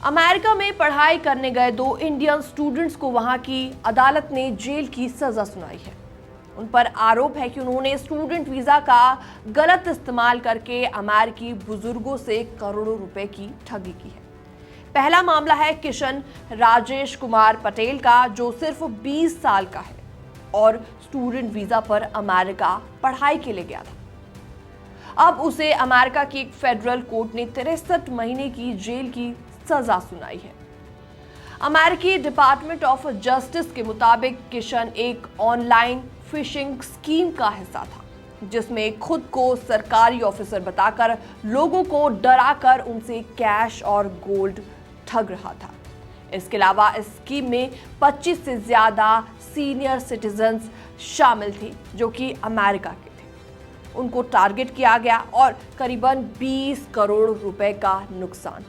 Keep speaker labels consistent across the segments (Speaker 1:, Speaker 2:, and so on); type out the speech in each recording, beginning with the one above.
Speaker 1: America में पढ़ाई करने गए 2 इंडियन स्टूडेंट्स को वहां की अदालत ने जेल की सजा सुनाई है। उन पर आरोप है कि उन्होंने स्टूडेंट वीजा का गलत इस्तेमाल करके अमेरिकी बुजुर्गों से करोड़ों रुपए की ठगी की है। पहला मामला है किशन राजेश कुमार पटेल का, जो सिर्फ 20 साल का है और स्टूडेंट वीजा पर अमेरिका पढ़ाई के लिए गया था। अब उसे अमेरिका की एक फेडरल कोर्ट ने 63 महीने की जेल की सजा सुनाई है। अमेरिकी डिपार्टमेंट ऑफ जस्टिस के मुताबिक किशन एक ऑनलाइन फिशिंग स्कीम का हिस्सा था, जिसमें खुद को सरकारी ऑफिसर बताकर लोगों को डराकर उनसे कैश और गोल्ड ठग रहा था। इसके अलावा इस स्कीम में 25 से ज्यादा सीनियर सिटीजन्स शामिल थे जो कि अमेरिका के थे। उनको टारगेट किया गया और करीबन 20 करोड़ रुपए का नुकसान हुआ।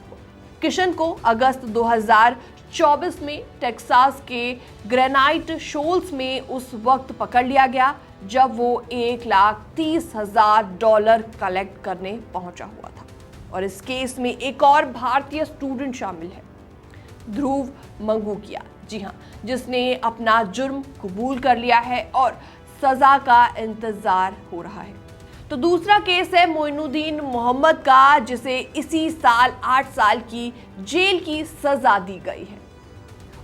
Speaker 1: किशन को अगस्त 2024 में टेक्सास के ग्रेनाइट शोल्स में उस वक्त पकड़ लिया गया जब वो $1,30,000 कलेक्ट करने पहुंचा हुआ था। और इस केस में एक और भारतीय स्टूडेंट शामिल है, ध्रुव मंगूकिया, जी हाँ, जिसने अपना जुर्म कबूल कर लिया है और सजा का इंतजार हो रहा है। तो दूसरा केस है मोइनुद्दीन मोहम्मद का, जिसे इसी साल 8 साल की जेल की सजा दी गई है।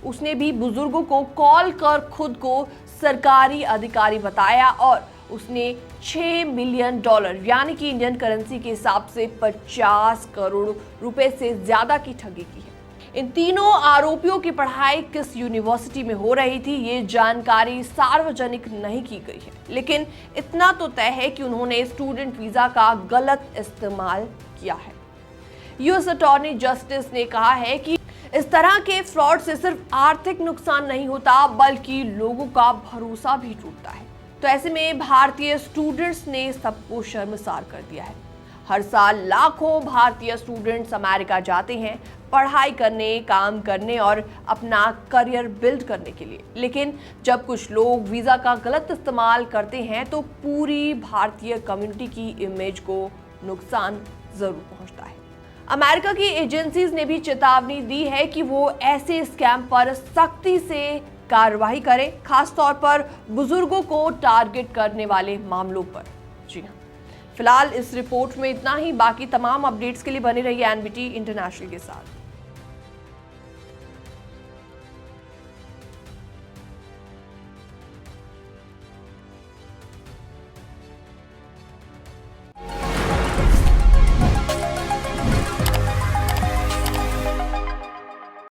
Speaker 1: उसने भी बुजुर्गों को कॉल कर खुद को सरकारी अधिकारी बताया और उसने $6 मिलियन यानी कि इंडियन करेंसी के हिसाब से 50 करोड़ रुपए से ज्यादा की ठगी की है। इन तीनों आरोपियों की पढ़ाई किस यूनिवर्सिटी में हो रही थी, ये जानकारी सार्वजनिक नहीं की गई है, लेकिन इतना तो तय है कि उन्होंने स्टूडेंट वीजा का गलत इस्तेमाल किया है। यूएस अटॉर्नी जस्टिस ने कहा है कि इस तरह के फ्रॉड से सिर्फ आर्थिक नुकसान नहीं होता, बल्कि लोगों का भरोसा भी टूटता है। तो ऐसे में भारतीय स्टूडेंट्स ने सबको शर्मसार कर दिया है। हर साल लाखों भारतीय स्टूडेंट्स अमेरिका जाते हैं पढ़ाई करने, काम करने और अपना करियर बिल्ड करने के लिए, लेकिन जब कुछ लोग वीजा का गलत इस्तेमाल करते हैं तो पूरी भारतीय कम्युनिटी की इमेज को नुकसान जरूर पहुंचता है। अमेरिका की एजेंसीज ने भी चेतावनी दी है कि वो ऐसे स्कैम पर सख्ती से कार्रवाई करें, खासतौर पर बुजुर्गों को टारगेट करने वाले मामलों पर। जी हाँ, फिलहाल इस रिपोर्ट में इतना ही। बाकी तमाम अपडेट्स के लिए बने रहिए एनबीटी इंटरनेशनल के साथ।